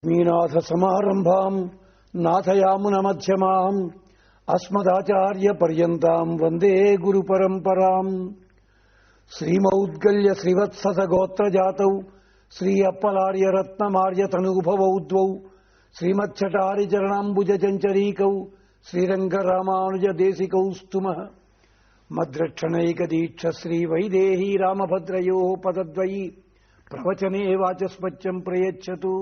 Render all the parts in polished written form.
मीनाथ समारंभां नाथयामुन मध्यमां अस्मदाचार्य पर्यन्तां वंदे गुरु परंपरां श्रीमौद्गल्य श्रीवत्सस गोत्र जातौ श्री अप्पलार्य रत्नमार्य तनुभवौ द्वौ श्रीमच्छटारि चरणाम्बुज चंचरीकौ श्रीरंग रामानुज देशिकौ स्तुमः मद्रक्षणैक दीक्ष श्री वैदेही रामभद्रयोः पदद्वयी प्रवचने वाचस्पत्यं प्रयच्छतु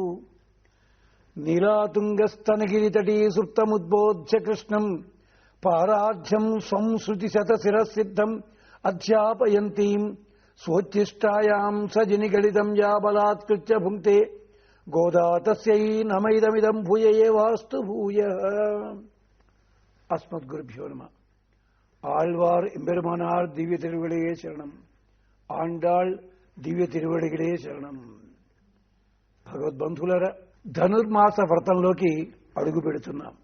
नीलातुंगस्तनगिरितटी सुप्तमुद्बोध्य कृष्णं पाराढ्यं स्वं श्रुतिशतशिरःसिद्धम् अध्यापयन्तीं स्वोच्छिष्टायां सजिनिगलितं या बलात्कृत्य भुङ्क्ते गोदा तस्यै नमैदमिदं भूय एवास्तु भूयः अस्मद्गुरुभ्यो नमः ஆழ்வார் எம்பெருமானார் திவ்ய திருவடிகளே சரணம். ఆండాళ్ దివ్య తిరువడిగడే శరణం. భగవద్బంధులర, ధనుర్మాస వ్రతంలోకి అడుగు పెడుతున్నాం.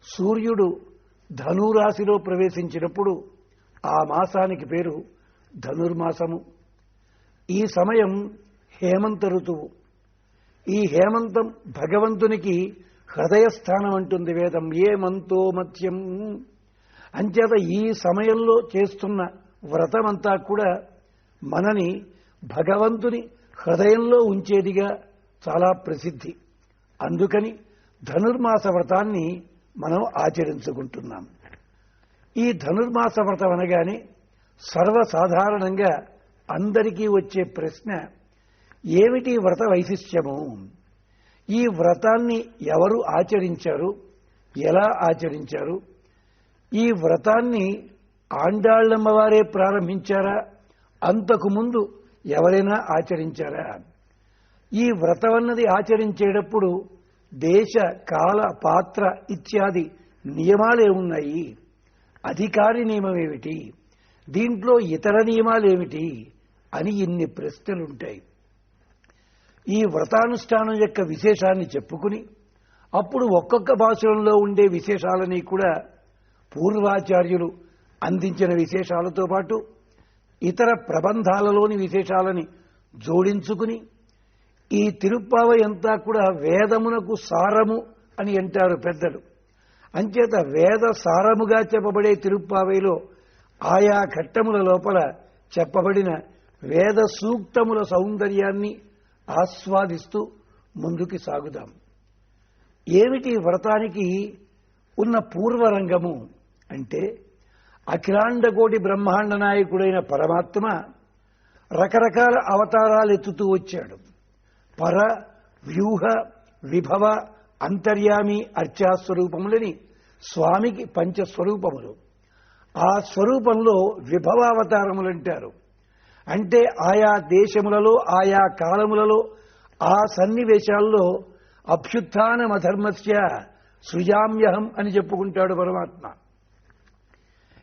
సూర్యుడు ధనురాశిలో ప్రవేశించినప్పుడు ఆ మాసానికి పేరు ధనుర్మాసము. ఈ సమయం హేమంత ఋతువు. ఈ హేమంతం భగవంతునికి హృదయస్థానం అంటుంది వేదం. ఏమంతో మధ్యం అంచేత ఈ సమయంలో చేస్తున్న వ్రతమంతా కూడా మనని భగవంతుని హృదయంలో ఉంచేదిగా చాలా ప్రసిద్ధి. అందుకని ధనుర్మాస వ్రతాన్ని మనం ఆచరించుకుంటున్నాం. ఈ ధనుర్మాస వ్రతం అనగానే సర్వసాధారణంగా అందరికీ వచ్చే ప్రశ్న, ఏమిటి వ్రత వైశిష్ట్యము? ఈ వ్రతాన్ని ఎవరు ఆచరించారు, ఎలా ఆచరించారు? ఈ వ్రతాన్ని ఆండాళ్ళమ్మవారే ప్రారంభించారా, అంతకుముందు ఎవరైనా ఆచరించారా? ఈ వ్రతం అన్నది ఆచరించేటప్పుడు దేశ కాల పాత్ర ఇత్యాది నియమాలే ఉన్నాయి. అధికారి నియమం ఏమిటి, దీంట్లో ఇతర నియమాలేమిటి అని ఇన్ని ప్రశ్నలుంటాయి. ఈ వ్రతానుష్ఠానం యొక్క విశేషాన్ని చెప్పుకుని అప్పుడు ఒక్కొక్క భాషల్లో ఉండే విశేషాలని కూడా పూర్వాచార్యులు అందించిన విశేషాలతో పాటు ఇతర ప్రబంధాలలోని విశేషాలని జోడించుకుని ఈ తిరుప్పావై అంతా కూడా వేదమునకు సారము అని అంటారు పెద్దలు. అంచేత వేద సారముగా చెప్పబడే తిరుప్పావైలో ఆయా ఘట్టముల లోపల చెప్పబడిన వేద సూక్తముల సౌందర్యాన్ని ఆస్వాదిస్తూ ముందుకు సాగుదాం. ఏమిటి వ్రతానికి ఉన్న పూర్వరంగము అంటే, అఖిలాండకోటి బ్రహ్మాండ నాయకుడైన పరమాత్మ రకరకాల అవతారాలు ఎత్తుతూ వచ్చాడు. పర, వ్యూహ, విభవ, అంతర్యామి, అర్చాస్వరూపములని స్వామికి పంచస్వరూపములు. ఆ స్వరూపంలో విభవావతారములంటారు. అంటే ఆయా దేశములలో ఆయా కాలములలో ఆ సన్నివేశాల్లో అభ్యుత్థానమధర్మస్య సృజామ్యహం అని చెప్పుకుంటాడు పరమాత్మ.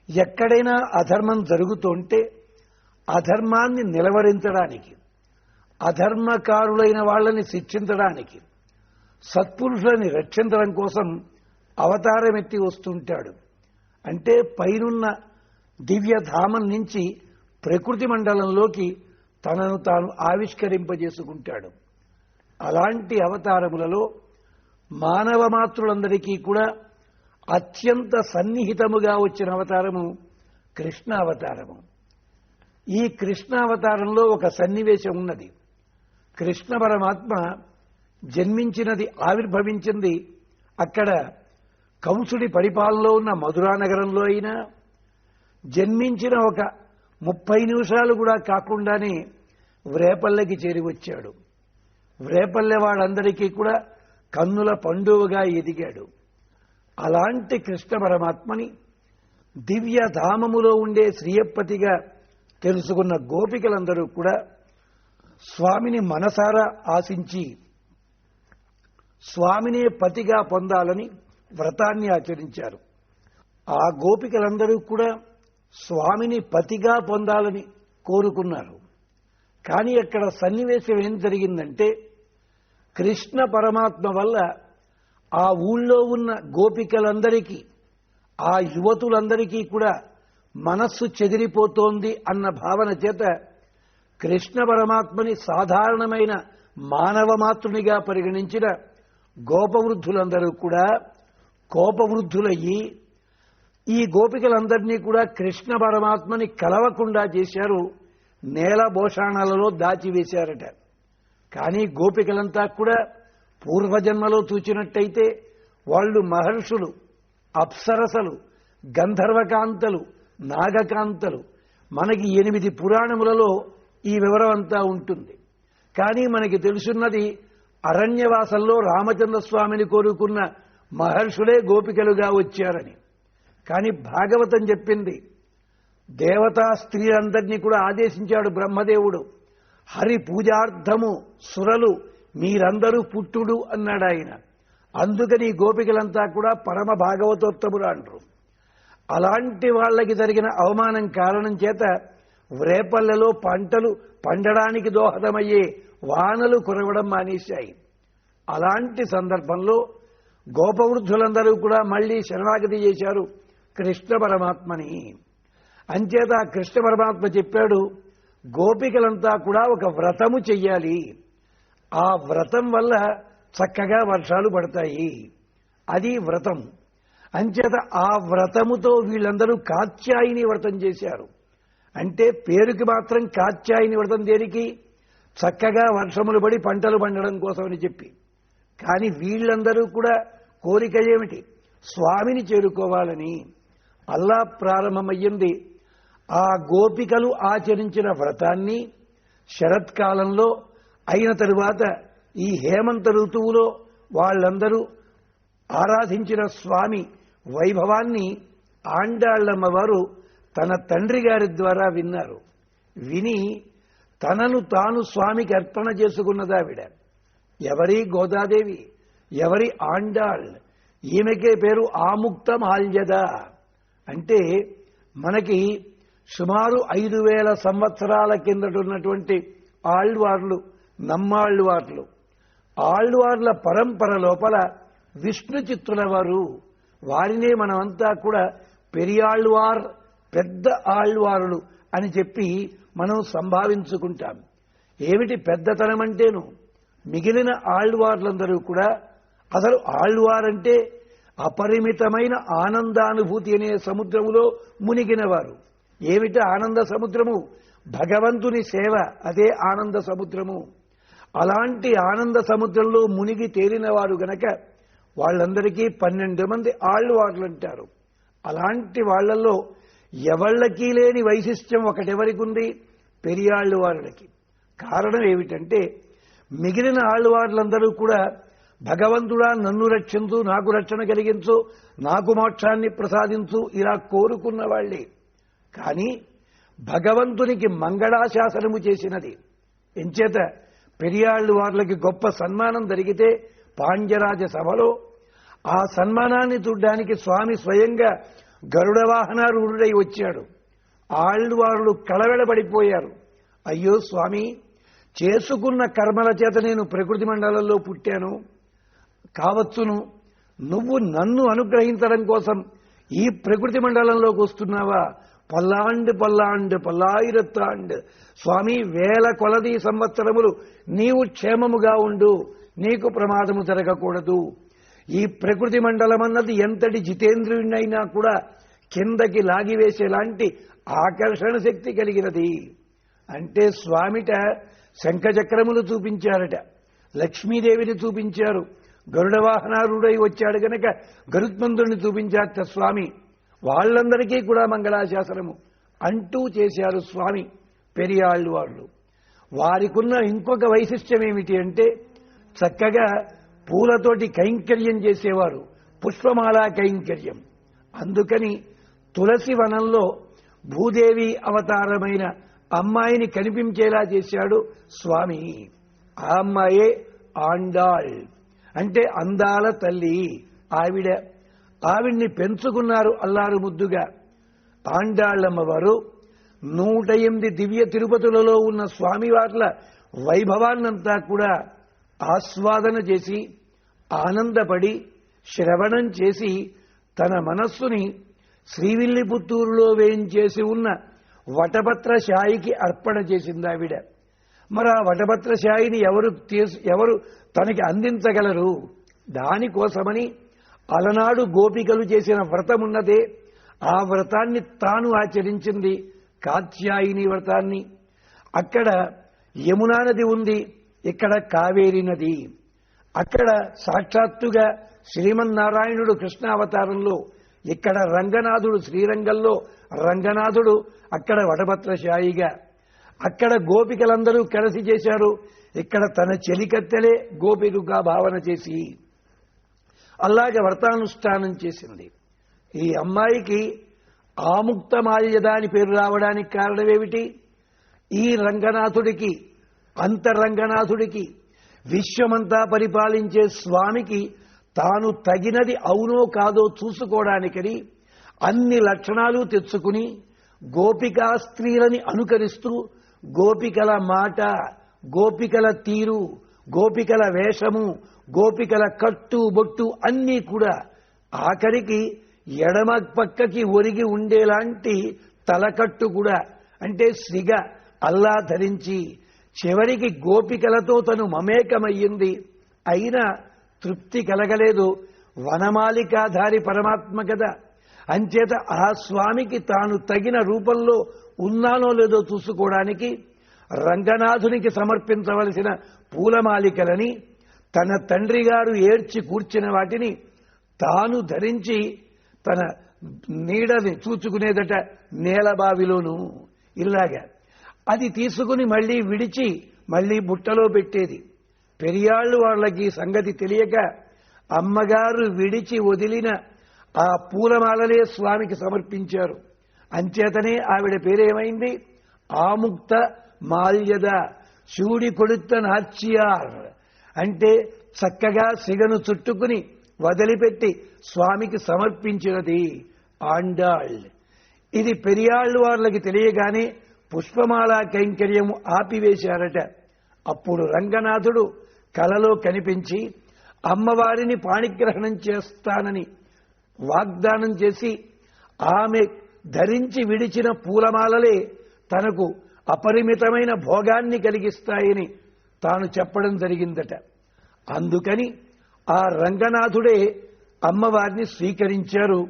ఎక్కడైనా అధర్మం జరుగుతుంటే అధర్మాన్ని నిలవరించడానికి, అధర్మకారులైన వాళ్ళని శిక్షించడానికి, సత్పురుషులని రక్షించడం కోసం అవతారమెత్తి వస్తుంటాడు. అంటే పైనున్న దివ్యధామం నుంచి ప్రకృతి మండలంలోకి తనను తాను ఆవిష్కరింపజేసుకుంటాడు. అలాంటి అవతారములలో మానవ మాతృలందరికీ కూడా అత్యంత సన్నిహితముగా వచ్చిన అవతారము కృష్ణ అవతారము. ఈ కృష్ణ అవతారంలో ఒక సన్నివేశం ఉన్నది. కృష్ణ పరమాత్మ జన్మించినది, ఆవిర్భవించింది అక్కడ కంసుడి పరిపాలనలో ఉన్న మధురా నగరంలో అయినా, జన్మించిన ఒక 30 నిమిషాలు కూడా కాకుండానే వ్రేపల్లెకి చేరి వచ్చాడు. వ్రేపల్లె వాళ్ళందరికీ కూడా కన్నుల పండువగా ఎదిగాడు. అలాంటి కృష్ణ పరమాత్మని దివ్యధామములో ఉండే శ్రీయపతిగా తెలుసుకున్న గోపికలందరూ కూడా స్వామిని మనసారా ఆశించి స్వామినే పతిగా పొందాలని వ్రతాన్ని ఆచరించారు. ఆ గోపికలందరూ కూడా స్వామిని పతిగా పొందాలని కోరుకున్నారు. కానీ అక్కడ సన్నివేశం ఏం జరిగిందంటే, కృష్ణ పరమాత్మ వల్ల ఆ ఊళ్ళో ఉన్న గోపికలందరికీ, ఆ యువతులందరికీ కూడా మనస్సు చెదిరిపోతోంది అన్న భావన చేత కృష్ణ పరమాత్మని సాధారణమైన మానవ మాతృనిగా పరిగణించిన గోపవృద్ధులందరూ కూడా కోపవృద్ధులయ్యి ఈ గోపికలందరినీ కూడా కృష్ణ పరమాత్మని కలవకుండా చేశారు, నేల భోషాణాలలో దాచివేశారట. కానీ గోపికలంతా కూడా పూర్వజన్మలో చూచినట్టయితే వాళ్ళు మహర్షులు, అప్సరసలు, గంధర్వకాంతలు, నాగకాంతలు. మనకి 8 పురాణములలో ఈ వివరం అంతా ఉంటుంది. కానీ మనకి తెలుసున్నది అరణ్యవాసంలో రామచంద్ర స్వామిని కోరుకున్న మహర్షులే గోపికలుగా వచ్చారని. కానీ భాగవతం చెప్పింది దేవతా స్త్రీలందరినీ కూడా ఆదేశించాడు బ్రహ్మదేవుడు. హరి పూజార్థము సురలు మీరందరూ పుట్టుడు అన్నాడు ఆయన. అందుకని గోపికలంతా కూడా పరమ భాగవతోత్తములు అంటారు. అలాంటి వాళ్ళకి జరిగిన అవమానం కారణం చేత వ్రేపల్లెలో పంటలు పండడానికి దోహదమయ్యే వానలు కురవడం మానేశాయి. అలాంటి సందర్భంలో గోపవృద్ధులందరూ కూడా మళ్లీ శరణాగతి చేశారు కృష్ణ పరమాత్మని. అంచేత కృష్ణ పరమాత్మ చెప్పాడు, గోపికలంతా కూడా ఒక వ్రతము చెయ్యాలి. ఆ వ్రతం వల్ల చక్కగా వర్షాలు పడతాయి. అది వ్రతం. అంచేత ఆ వ్రతముతో వీళ్ళందరూ కాత్యాయిని వ్రతం చేశారు. అంటే పేరుకి మాత్రం కాత్యాయిని వ్రతం దేనికి? చక్కగా వర్షములు పడి పంటలు పండడం కోసమని చెప్పి. కానీ వీళ్ళందరూ కూడా కోరిక ఏమిటి? స్వామిని చేరుకోవాలని. అల్లా ప్రారంభమయ్యింది. ఆ గోపికలు ఆచరించిన వ్రతాన్ని శరత్కాలంలో అయిన తరువాత ఈ హేమంత ఋతువులో వాళ్ళందరూ ఆరాధించిన స్వామి వైభవాన్ని ఆండాళ్లమ్మ వారు తన తండ్రి గారి ద్వారా విన్నారు. విని తనను తాను స్వామికి అర్పణ చేసుకున్నదావిడ. ఎవరి గోదాదేవి, ఎవరి ఆండాళ్. ఈమెకే పేరు ఆముక్త మాల్యద. అంటే మనకి సుమారు 5000 సంవత్సరాల కిందట ఉన్నటువంటి ఆళ్వార్లు, నమ్మాళ్వార్లు. ఆళ్వార్ల పరంపర లోపల విష్ణు చిత్తుల వారు. వారినే మనమంతా కూడా పెరియాళ్వార్, పెద్ద ఆళ్వారులు అని చెప్పి మనం సంభావించుకుంటాం. ఏమిటి పెద్దతనం అంటేను? మిగిలిన ఆళ్వార్లందరూ కూడా అసలు ఆళ్వారంటే అపరిమితమైన ఆనందానుభూతి అనే సముద్రములో మునిగినవారు. ఏమిటి ఆనంద సముద్రము? భగవంతుని సేవ, అదే ఆనంద సముద్రము. అలాంటి ఆనంద సముద్రంలో మునిగి తేలినవారు గనక వాళ్ళందరికీ 12 మంది ఆళ్వార్లు అంటారు. అలాంటి వాళ్లలో ఎవళ్ళకీ లేని వైశిష్ట్యం ఒకటెవరికి ఉంది? పెరియాళ్వారులకి. కారణం ఏమిటంటే మిగిలిన ఆళ్వార్లందరూ కూడా భగవంతుడా నన్ను రక్షించు, నాకు రక్షణ కలిగించు, నాకు మోక్షాన్ని ప్రసాదించు ఇలా కోరుకున్న వాళ్లే. కానీ భగవంతునికి మంగళాశాసనము చేసినది. ఎంచేత పెరియాళ్లు వార్లకి గొప్ప సన్మానం జరిగితే పాండ్యరాజ సభలో ఆ సన్మానాన్ని చూడ్డానికి స్వామి స్వయంగా గరుడ వాహనారూఢుడై వచ్చాడు. ఆళ్వార్లు కళవెళబడిపోయారు. అయ్యో స్వామి, చేసుకున్న కర్మల చేత నేను ప్రకృతి మండలంలో పుట్టాను కావచ్చును, నువ్వు నన్ను అనుగ్రహించడం కోసం ఈ ప్రకృతి మండలంలోకి వస్తున్నావా? పల్లాండు పల్లాండు పల్లాయిరత్తాండు స్వామి, 1000 కొలది సంవత్సరములు నీవు క్షేమముగా ఉండు, నీకు ప్రమాదము జరగకూడదు. ఈ ప్రకృతి మండలం అన్నది ఎంతటి జితేంద్రుడినైనా కూడా కిందకి లాగివేసేలాంటి ఆకర్షణ శక్తి కలిగినది. అంటే స్వామిట శంఖచక్రములు చూపించారట, లక్ష్మీదేవిని చూపించారు, గరుడ వాహనారూఢై వచ్చాడు గనక గరుత్మంతుడిని చూపించారట స్వామి. వాళ్ళందరికీ కూడా మంగళాశాసనము అంటూ చేశారు స్వామి పెరియాళ్ళు వాళ్ళు. వారికున్న ఇంకొక వైశిష్ట్యం ఏమిటి అంటే చక్కగా పూలతోటి కైంకర్యం చేసేవారు, పుష్పమాలా కైంకర్యం. అందుకని తులసి వనంలో భూదేవి అవతారమైన అమ్మాయిని కనిపించేలా చేశాడు స్వామి. ఆ అమ్మాయే ఆండాళ్, అంటే అందాల తల్లి. ఆవిడ్ని పెంచుకున్నారు అల్లారు ముద్దుగా. ఆండాళ్ళమ్మ వారు 108 దివ్య తిరుపతులలో ఉన్న స్వామివార్ల వైభవాన్నంతా కూడా ఆస్వాదన చేసి ఆనందపడి శ్రవణం చేసి తన మనస్సుని శ్రీవిల్లిపుత్తూరులో వేయించేసి ఉన్న వటపత్ర శాయికి అర్పణ చేసింది ఆవిడ. మరి ఆ వటభత్రశాయిని ఎవరు తనకి అందించగలరు? దానికోసమని అలనాడు గోపికలు చేసిన వ్రతమున్నదే, ఆ వ్రతాన్ని తాను ఆచరించింది, కాత్యాయిని వ్రతాన్ని. అక్కడ యమునా నది ఉంది, ఇక్కడ కావేరీ నది. అక్కడ సాక్షాత్తుగా శ్రీమన్నారాయణుడు కృష్ణావతారంలో, ఇక్కడ రంగనాథుడు శ్రీరంగంలో రంగనాథుడు, అక్కడ వటభత్రశాయిగా. అక్కడ గోపికలందరూ కలిసి చేశారు, ఇక్కడ తన చెలికత్తెలే గోపికగా భావన చేసి అలాగే వ్రతానుష్ఠానం చేసింది. ఈ అమ్మాయికి ఆముక్తమాల్యద అని పేరు రావడానికి కారణమేమిటి? ఈ రంగనాథుడికి, అంతరంగనాథుడికి, విశ్వమంతా పరిపాలించే స్వామికి తాను తగినది అవునో కాదో చూసుకోవడానికని అన్ని లక్షణాలు తెచ్చుకుని గోపికా స్త్రీలని అనుకరిస్తూ గోపికల మాట, గోపికల తీరు, గోపికల వేషము, గోపికల కట్టు బొట్టు అన్నీ కూడా ఆఖరికి ఎడమ పక్కకి ఒరిగి ఉండేలాంటి తలకట్టు కూడా, అంటే సిగ అల్లా ధరించి చివరికి గోపికలతో తను మమేకమయ్యింది. అయినా తృప్తి కలగలేదు. వనమాలికాధారి పరమాత్మ కదా, అంచేత ఆ స్వామికి తాను తగిన రూపంలో ఉన్నానో లేదో చూసుకోవడానికి రంగనాథునికి సమర్పించవలసిన పూలమాలికలని, తన తండ్రి గారు ఏడ్చి కూర్చిన వాటిని తాను ధరించి తన నీడని చూచుకునేదట నేలబావిలోను. ఇలాగా అది తీసుకుని మళ్లీ విడిచి మళ్లీ బుట్టలో పెట్టేది. పెరియాళ్ళు వాళ్ళకి సంగతి తెలియక అమ్మగారు విడిచి వదిలిన ఆ పూలమాలలే స్వామికి సమర్పించారు. అంచేతనే ఆవిడ పేరేమైంది? ఆముక్త మాల్యద, శూడి కొడుత్త నార్చియార్. అంటే చక్కగా సిగను చుట్టుకుని వదిలిపెట్టి స్వామికి సమర్పించినది ఆండాళ్. ఇది పెరియాళ్ళు వాళ్ళకి తెలియగానే పుష్పమాల కైంకర్యము ఆపివేశారట. అప్పుడు రంగనాథుడు కలలో కనిపించి అమ్మవారిని పాణిగ్రహణం చేస్తానని వాగ్దానం చేసి ఆమె ధరించి విడిచిన పూలమాలలే తనకు అపరిమితమైన భోగాన్ని కలిగిస్తాయని తాను చెప్పడం జరిగిందట. అందుకని ఆ రంగనాథుడే అమ్మవారిని స్వీకరించారు.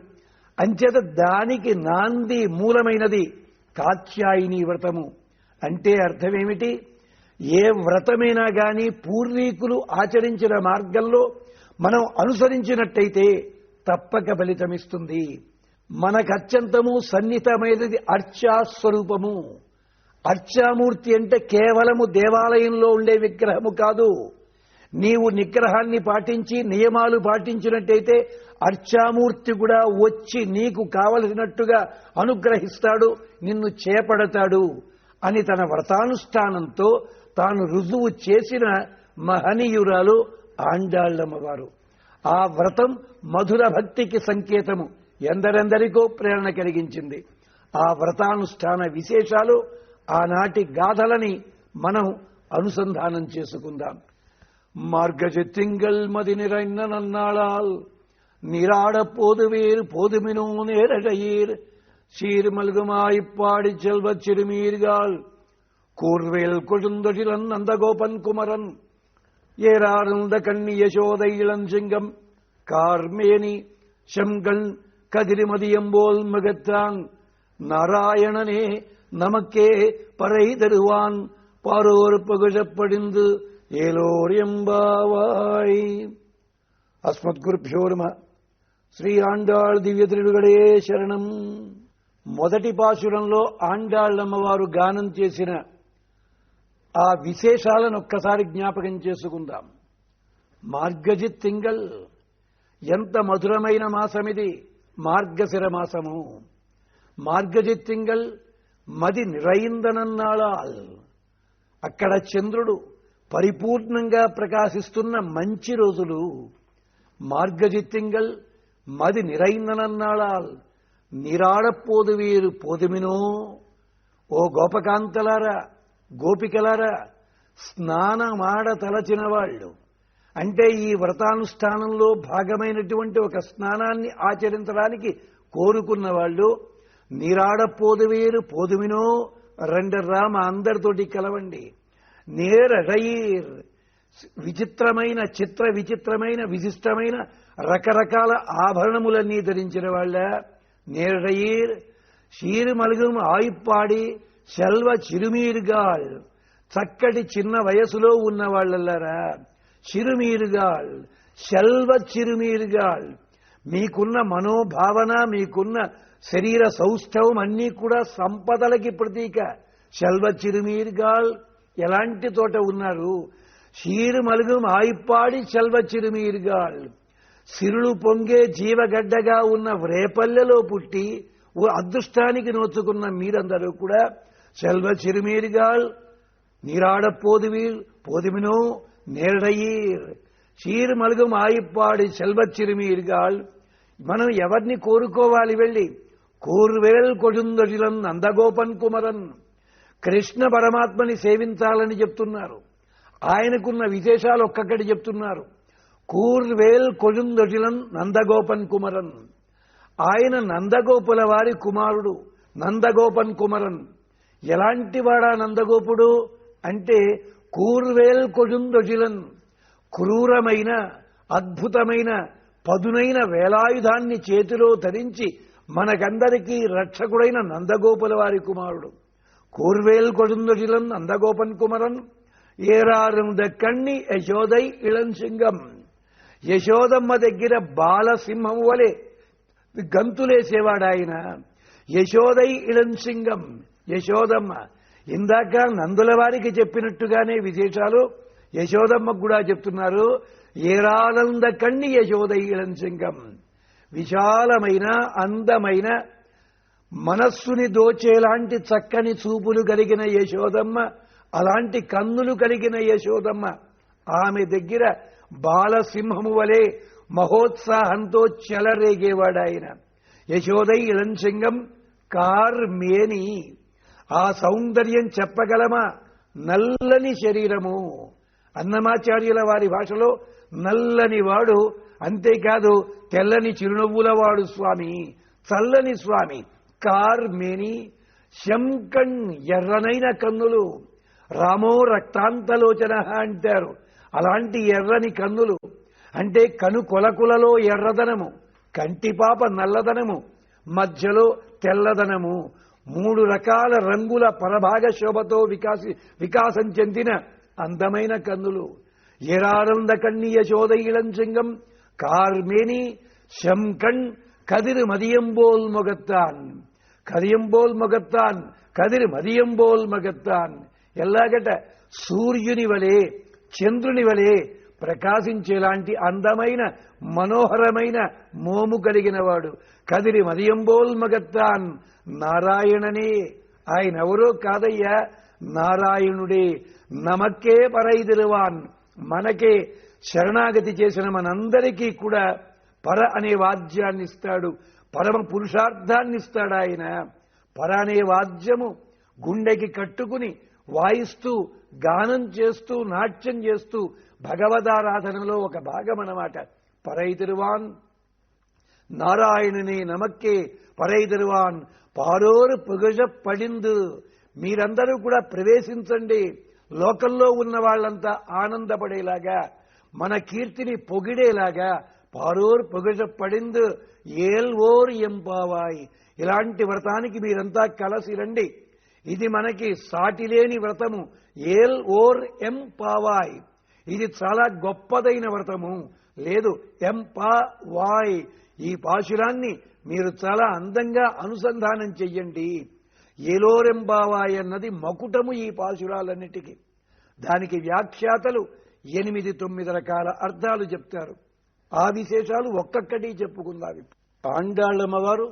అంచేత దానికి నాంది మూలమైనది కాత్యాయిని వ్రతము. అంటే అర్థమేమిటి? ఏ వ్రతమైనా గాని పూర్వీకులు ఆచరించిన మార్గంలో మనం అనుసరించినట్టయితే తప్పక ఫలితమిస్తుంది. మనకత్యంతము సన్నిహితమైనది అర్చాస్వరూపము. అర్చామూర్తి అంటే కేవలము దేవాలయంలో ఉండే విగ్రహము కాదు. నీవు నిగ్రహాన్ని పాటించి నియమాలు పాటించినట్టయితే అర్చామూర్తి కూడా వచ్చి నీకు కావలసినట్టుగా అనుగ్రహిస్తాడు, నిన్ను చేపడతాడు అని తన వ్రతానుష్ఠానంతో తాను రుజువు చేసిన మహనీయురాలు ఆండాళ్ళమ్మవారు. ఆ వ్రతం మధుర భక్తికి సంకేతము, ఎందరెందరికో ప్రేరణ కలిగించింది. ఆ వ్రతానుష్ఠాన విశేషాలు, ఆనాటి గాథలని మనం అనుసంధానం చేసుకుందాం. మార్గజ తింగల్ మది నిరైన నన్నాళాల్ நீராட போதுவேர் போதுமினோ நேரடையீர் சீர்மல்குமாய்ப்பாடி செல்வச் சிறுமீர்கள் கூர்வேல் கொழுந்தொழிலன் நந்தகோபன் குமரன் ஏறார்ந்த கண்ணி யசோதை இளஞ்சிங்கம் கார்மேனி செம்கண் கதிரிமதியம்போல் மிகத்தான் நாராயணனே நமக்கே பறை தருவான் பாரோர் பகுஷப்படிந்து ஏலோர் எம்பாவாய். అస్మద్గురుభ్యో నమః. శ్రీ ఆండాళ్ దివ్య తిరుగడే శరణం. మొదటి పాశురంలో ఆండాళ్ళమ్మవారు గానం చేసిన ఆ విశేషాలను ఒక్కసారి జ్ఞాపకం చేసుకుందాం. మార్గజి తింగల్, ఎంత మధురమైన మాసమిది, మార్గశిర మాసము. మార్గజి తింగల్ మది నిరైందనన్నాళాల్, అక్కడ చంద్రుడు పరిపూర్ణంగా ప్రకాశిస్తున్న మంచి రోజులు. మార్గజి తింగల్ మది నిరైందనన్నాళాల్ నీరాడపోదు వీరు పోదుమినో. ఓ గోపకాంతలారా, గోపికలారా, స్నానమాడ తలచిన వాళ్ళు అంటే ఈ వ్రతానుష్ఠానంలో భాగమైనటువంటి ఒక స్నానాన్ని ఆచరించడానికి కోరుకున్న వాళ్ళు నీరాడపోదు వీరు పోదుమినో రండర్రా మా అందరితోటి కలవండి. నేరడయీర్ విచిత్రమైన చిత్ర విచిత్రమైన విశిష్టమైన రకరకాల ఆభరణములన్నీ ధరించిన వాళ్ళ నేరడయీర్ షీరు మలుగుం ఆయుప్పాడి సెల్వ చిరుమీరుగాల్ చక్కటి చిన్న వయసులో ఉన్న వాళ్ళలారా చిరుమీరుగాల్ సెల్వ చిరుమీరుగాల్ మీకున్న మనోభావన మీకున్న శరీర సౌష్ఠవం అన్నీ కూడా సంపదలకి ప్రతీక సెల్వ చిరుమీరుగాల్ ఎలాంటి తోట ఉన్నారు షీరు మలుగుం ఆయిప్పాడి సెల్వ చిరుమీరుగాల్ సిరులు పొంగే జీవగడ్డగా ఉన్న రేపల్లెలో పుట్టి ఓ అదృష్టానికి నోచుకున్న మీరందరూ కూడా సెల్వ చిరుమీరుగాల్ నీరాడపోదువీల్ పోదుమినో నేరడయీర్ షీరు మలుగుం ఆయిప్పాడి సెల్వ చిరుమీరుగాల్ మనం ఎవరిని కోరుకోవాలి వెళ్ళి కూర్వేల్ కొడుందొడిలం నందగోపన్ కుమరన్ కృష్ణ పరమాత్మని సేవించాలని చెప్తున్నారు. ఆయనకున్న విశేషాలు ఒక్కొక్కటి చెప్తున్నారు. కూర్వేల్ కొడుందొడిలం నందగోపన్ కుమరన్ ఆయన నందగోపుల వారి కుమారుడు నందగోపన్ కుమరన్. ఎలాంటి వాడా నందగోపుడు అంటే కూర్వేల్ కొడుందొడిలన్ క్రూరమైన అద్భుతమైన పదునైన వేలాయుధాన్ని చేతిలో ధరించి మనకందరికీ రక్షకుడైన నందగోపుల వారి కుమారుడు. కూర్వేల్ కొడుందొడిలం నందగోపన్ కుమరన్ ఏరారుంద కన్ని యశోదై ఇళంసింగం యశోదమ్మ దగ్గర బాలసింహం వలె గంతులేసేవాడాయన. యశోదై ఇళంసింగం యశోదమ్మ ఇందాక నందుల వారికి చెప్పినట్టుగానే విశేషాలు యశోదమ్మకు కూడా చెప్తున్నారు. ఏరానంద కన్ని యశోదై ఇళంసింగం విశాలమైన అందమైన మనస్సుని దోచేలాంటి చక్కని చూపులు కలిగిన యశోదమ్మ అలాంటి కన్నులు కలిగిన యశోదమ్మ ఆమె దగ్గర బాలసింహము వలె మహోత్సాహంతో చెలరేగేవాడాయన. యశోదై ఇళంసింగం కార్మేని ఆ సౌందర్యం చెప్పగలమా నల్లని శరీరము. అన్నమాచార్యుల వారి భాషలో నల్లని వాడు అంతేకాదు తెల్లని చిరునవ్వుల వాడు స్వామి చల్లని స్వామి. కార్మేని శంకణ్ ఎర్రనైన కన్నులు రామో రక్తాంతలోచన అంటారు. అలాంటి ఎర్రని కన్నులు అంటే కను కొలకులలో ఎర్రదనము కంటిపాప నల్లదనము మధ్యలో తెల్లదనము 3 రకాల రంగుల పరభాగ శోభతో వికాసం చెందిన అందమైన కన్నులు. ఏరానంద కన్ని యశోదై ఇళంసింగం కార్మేని శంకణ్ కదిరు మదియంబోల్ మొగత్తాన్ కదియంబోల్ మొగత్తాన్ కదిరు మదియంబోల్ మొగత్తాన్. ఎలాగట సూర్యుని వలె చంద్రుని వలె ప్రకాశించేలాంటి అందమైన మనోహరమైన మోము కలిగిన వాడు కదిరి మదియంబోల్ మగత్తాన్ నారాయణనే. ఆయన ఎవరో కాదయ్యా నారాయణుడే. నమక్కే పరైదిరువాన్ మనకే శరణాగతి చేసిన మనందరికీ కూడా పర అనే వాద్యాన్ని ఇస్తాడు పరమ పురుషార్థాన్ని ఇస్తాడు ఆయన. పర అనే వాద్యము గుండెకి కట్టుకుని వాయిస్తూ గానం చేస్తూ నాట్యం చేస్తూ భగవదారాధనలో ఒక భాగం అన్నమాట. పరైతిరువాన్ నారాయణుని నమక్కే పరైతిరువాన్ పారోరు పుగజ పడిందు. మీరందరూ కూడా ప్రవేశించండి లోకంలో ఉన్న వాళ్ళంతా ఆనందపడేలాగా మన కీర్తిని పొగిడేలాగా. పారోర్ పుగజ పడిందు ఏల్ ఓర్ ఎంపావాయ్. ఇలాంటి వ్రతానికి మీరంతా కలిసి రండి. ఇది మనకి సాటిలేని వ్రతము. ఏల్ ఓర్ ఎం పావాయ్ ఇది చాలా గొప్పదైన వ్రతము. లేదు ఎంపా వాయ్ ఈ పాశురాన్ని మీరు చాలా అందంగా అనుసంధానం చెయ్యండి. ఏలోరెంబావాయ్ అన్నది మకుటము ఈ పాశురాలన్నిటికీ. దానికి వ్యాఖ్యాతలు 8-9 రకాల అర్థాలు చెప్తారు. ఆ విశేషాలు ఒక్కొక్కటి చెప్పుకుందాం. ఆండాళ్ళమ్మవారు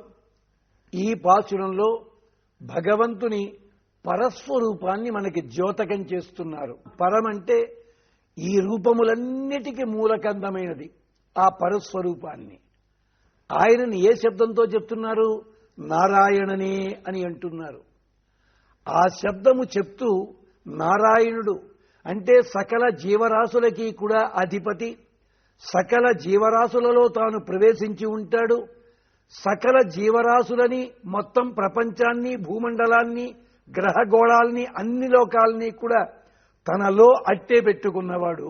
ఈ పాశురంలో భగవంతుని పరస్వరూపాన్ని మనకి ద్యోతకం చేస్తున్నారు. పరమంటే ఈ రూపములన్నిటికీ మూలకందమైనది ఆ పరస్వరూపాన్ని. ఆయనని ఏ శబ్దంతో చెప్తున్నారు? నారాయణనే అని అంటున్నారు. ఆ శబ్దము చెప్తూ నారాయణుడు అంటే సకల జీవరాశులకి కూడా అధిపతి, సకల జీవరాశులలో తాను ప్రవేశించి ఉంటాడు. సకల జీవరాశులని మొత్తం ప్రపంచాన్ని భూమండలాన్ని గ్రహగోళాల్ని అన్ని లోకాలని కూడా తనలో అట్టే పెట్టుకున్నవాడు.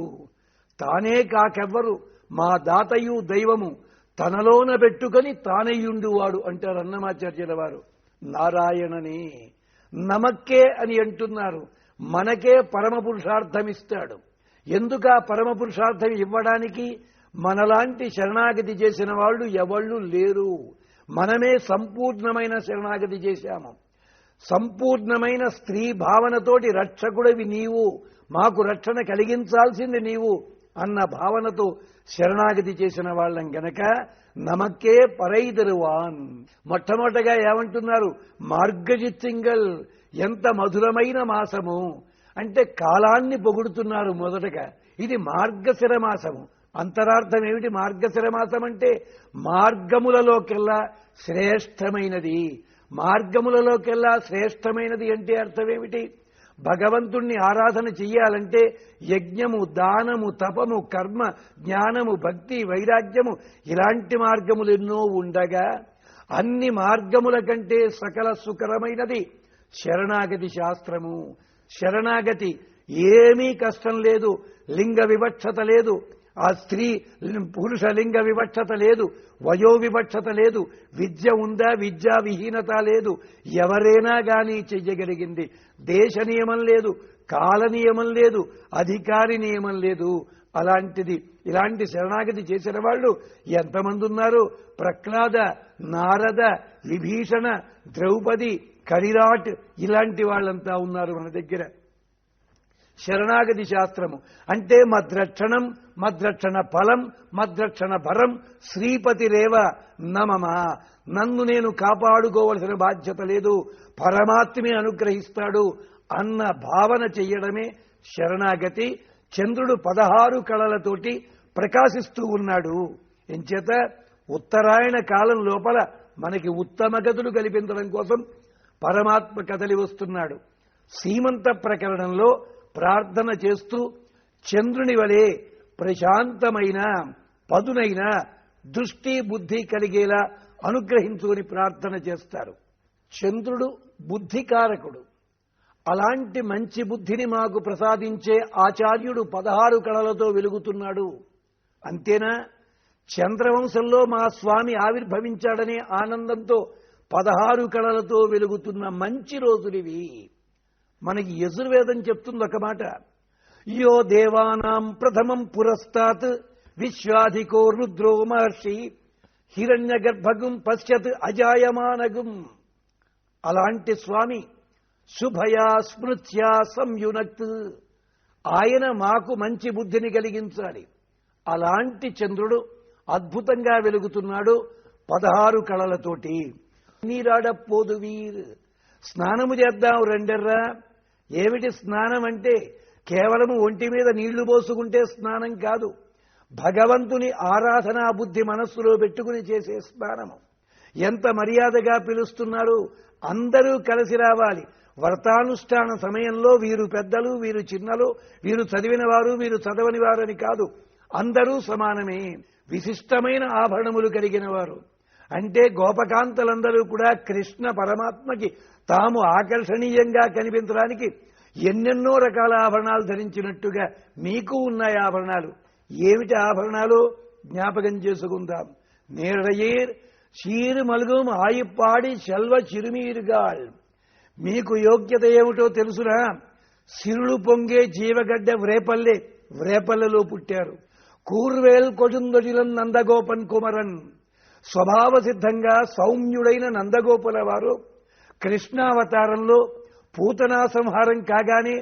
తానే కాకెవ్వరు మా దాతయు దైవము తనలోన పెట్టుకొని తానయ్యుండువాడు అంటారు అన్నమాచార్యుల వారు. నారాయణనే నమక్కే అని అంటున్నారు. మనకే పరమ పురుషార్థమిస్తాడు. ఎందుకు ఆ పరమ పురుషార్థం ఇవ్వడానికి? మనలాంటి శరణాగతి చేసిన వాళ్ళు ఎవళ్ళు లేరు. మనమే సంపూర్ణమైన శరణాగతి చేశాము. సంపూర్ణమైన స్త్రీ భావనతోటి రక్షకుడివి నీవు, మాకు రక్షణ కలిగించాల్సింది నీవు అన్న భావనతో శరణాగతి చేసిన వాళ్ళం గనక నమక్కే పరైదరువాన్. మొట్టమొదటగా ఏమంటున్నారు? మార్గజిత్తింగల్, ఎంత మధురమైన మాసము అంటే కాలాన్ని పొగుడుతున్నారు మొదటగా. ఇది మార్గశిర మాసము. అంతరార్థం ఏమిటి? మార్గశిర మాసం అంటే మార్గములలోకెల్లా శ్రేష్టమైనది. మార్గములలోకెల్లా శ్రేష్టమైనది అంటే అర్థమేమిటి? భగవంతుణ్ణి ఆరాధన చెయ్యాలంటే యజ్ఞము, దానము, తపము, కర్మ, జ్ఞానము, భక్తి, వైరాగ్యము ఇలాంటి మార్గములు ఎన్నో ఉండగా అన్ని మార్గముల కంటే సకల సుకరమైనది శరణాగతి శాస్త్రము. శరణాగతి ఏమీ కష్టం లేదు, లింగ వివక్షత లేదు, ఆ స్త్రీ పురుష లింగ వివక్షత లేదు, వయో వివక్షత లేదు, విద్య ఉందా విద్యా విహీనత లేదు, ఎవరైనా కానీ చెయ్యగలిగింది. దేశ నియమం లేదు, కాల నియమం లేదు, అధికారి నియమం లేదు. అలాంటిది ఇలాంటి శరణాగతి చేసిన వాళ్ళు ఎంతమంది ఉన్నారు? ప్రహ్లాద, నారద, విభీషణ, ద్రౌపది, కరిరాట్ ఇలాంటి వాళ్ళంతా ఉన్నారు మన దగ్గర. శరణాగతి శాస్త్రము అంటే మద్రక్షణం, మద్రక్షణ ఫలం, మద్రక్షణ భరం, శ్రీపతిరేవ నమమ. నన్ను నేను కాపాడుకోవలసిన బాధ్యత లేదు, పరమాత్మే అనుగ్రహిస్తాడు అన్న భావన చెయ్యడమే శరణాగతి. చంద్రుడు 16 కళలతోటి ప్రకాశిస్తూ ఉన్నాడు. ఎంచేత ఉత్తరాయణ కాలం లోపల మనకి ఉత్తమ గతులు కల్పించడం కోసం పరమాత్మ కదలి వస్తున్నాడు. సీమంత ప్రకరణంలో ప్రార్థన చేస్తూ చంద్రుని వలె ప్రశాంతమైన పదునైన దృష్టి బుద్ధి కలిగేలా అనుగ్రహించుకొని ప్రార్థన చేస్తారు. చంద్రుడు బుద్ధికారకుడు. అలాంటి మంచి బుద్ధిని మాకు ప్రసాదించే ఆచార్యుడు 16 కళలతో వెలుగుతున్నాడు. అంతేనా? చంద్రవంశంలో మా స్వామి ఆవిర్భవించాడనే ఆనందంతో 16 కళలతో వెలుగుతున్న మంచి రోజులివి. మనకి యజుర్వేదం చెప్తుంది ఒక మాట, యో దేవానాం ప్రథమం పురస్తాత్ విశ్వాధికో రుద్రో మహర్షి హిరణ్య గర్భగుం పశ్యత్ అజాయమానగుం. అలాంటి స్వామి శుభయా స్మృత్యా సంయునక్త్, ఆయన మాకు మంచి బుద్ధిని కలిగించాలి. అలాంటి చంద్రుడు అద్భుతంగా వెలుగుతున్నాడు 16 కళలతోటి. నీరాడపోదు వీర్, స్నానము చేద్దాం రెండెర్రా. ఏమిటి స్నానం అంటే? కేవలము ఒంటి మీద నీళ్లు పోసుకుంటే స్నానం కాదు, భగవంతుని ఆరాధనా బుద్ధి మనస్సులో పెట్టుకుని చేసే స్నానము. ఎంత మర్యాదగా పిలుస్తున్నారు. అందరూ కలిసి రావాలి. వ్రతానుష్ఠాన సమయంలో వీరు పెద్దలు, వీరు చిన్నలు, వీరు చదివిన వారు, వీరు చదవని వారని కాదు, అందరూ సమానమే. విశిష్టమైన ఆభరణములు కలిగిన వారు అంటే గోపకాంతలందరూ కూడా కృష్ణ పరమాత్మకి తాము ఆకర్షణీయంగా కనిపించడానికి ఎన్నెన్నో రకాల ఆభరణాలు ధరించినట్టుగా మీకు ఉన్నాయి ఆభరణాలు. ఏమిటి ఆభరణాలు? జ్ఞాపకం చేసుకుందాం. నేరయ్యేర్ చీరు మలుగుం ఆయిప్పాడి సెల్వ చిరుమీరుగాళ్. మీకు యోగ్యత ఏమిటో తెలుసునా? సిరులు పొంగే జీవగడ్డ వ్రేపల్లెలో పుట్టారు. కూర్వేల్ కొజుందొజిలం నందగోపన్ కుమరన్. స్వభావ సిద్ధంగా సౌమ్యుడైన నందగోపుల వారు కృష్ణావతారంలో పూతనా సంహారం కాగానే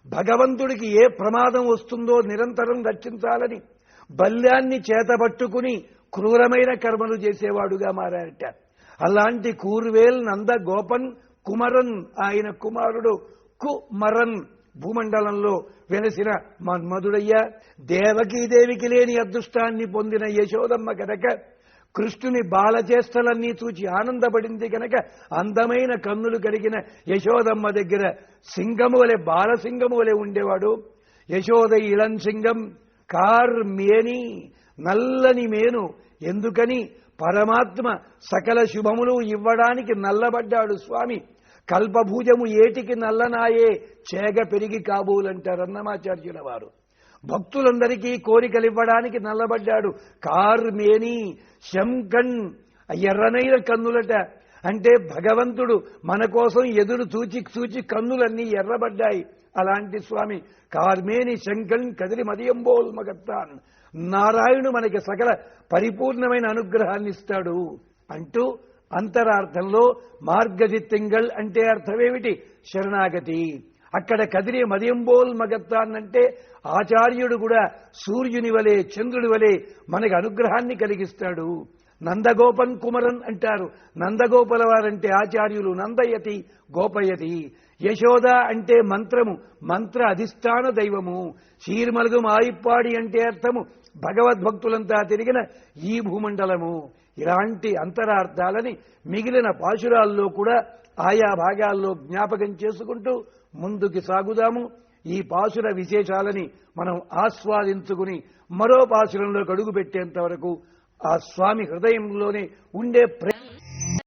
భగవంతుడికి ఏ ప్రమాదం వస్తుందో నిరంతరం రక్షించాలని బల్యాన్ని చేతబట్టుకుని క్రూరమైన కర్మలు చేసేవాడుగా మారారట. అలాంటి కూర్వేల్ నందగోపన్ కుమరన్, ఆయన కుమారుడు కుమరన్ భూమండలంలో వెలసిన మన్మధుడయ్య. దేవకీదేవికి లేని అదృష్టాన్ని పొందిన యశోదమ్మ కనుక కృష్ణుని బాలచేష్టలన్నీ చూచి ఆనందపడింది కనుక అందమైన కన్నులు కలిగిన యశోదమ్మ దగ్గర సింగము వలె, బాలసింగము వలె ఉండేవాడు. యశోద ఇళం సింగం కార్ మేని, నల్లని మేను. ఎందుకని? పరమాత్మ సకల శుభములు ఇవ్వడానికి నల్లబడ్డాడు స్వామి. కల్పభూజము ఏటికి నల్లనాయే చేగ పెరిగి కాబోలంటారు అన్నమాచార్యుల వారు. భక్తులందరికీ కోరికలివ్వడానికి నల్లబడ్డాడు. కార్మేని శంకన్, ఎర్రనైన కన్నులట. అంటే భగవంతుడు మన కోసం ఎదురు చూచి కన్నులన్నీ ఎర్రబడ్డాయి. అలాంటి స్వామి కార్మేని శంకన్ కదిలి మదియంబోల్ మగత్తాన్. నారాయణుడు మనకి సకల పరిపూర్ణమైన అనుగ్రహాన్ని ఇస్తాడు అంటూ అంతరార్థంలో మార్గజిత్తింగల్ అంటే అర్థమేమిటి? శరణాగతి. అక్కడ కదిరి మదియంబోల్ మగత్తాన్ అంటే ఆచార్యుడు కూడా సూర్యుని వలె చంద్రుడి వలె మనకి అనుగ్రహాన్ని కలిగిస్తాడు. నందగోపన్ కుమరన్ అంటారు. నందగోపల వారంటే ఆచార్యులు. నందయతి గోపయతి. యశోద అంటే మంత్రము, మంత్ర అధిష్టాన దైవము. శీర్మలుగు ఆయిప్పాడి అంటే అర్థము భగవద్భక్తులంతా తిరిగిన ఈ భూమండలము. ఇలాంటి అంతరార్థాలని మిగిలిన పాశురాల్లో కూడా ఆయా భాగాల్లో జ్ఞాపకం చేసుకుంటూ ముందుకు సాగుదాము. ఈ పాశుర విశేషాలని మనం ఆస్వాదించుకుని మరో పాశురంలోకి అడుగు పెట్టేంత వరకు ఆ స్వామి హృదయంలోనే ఉండే ప్రేమ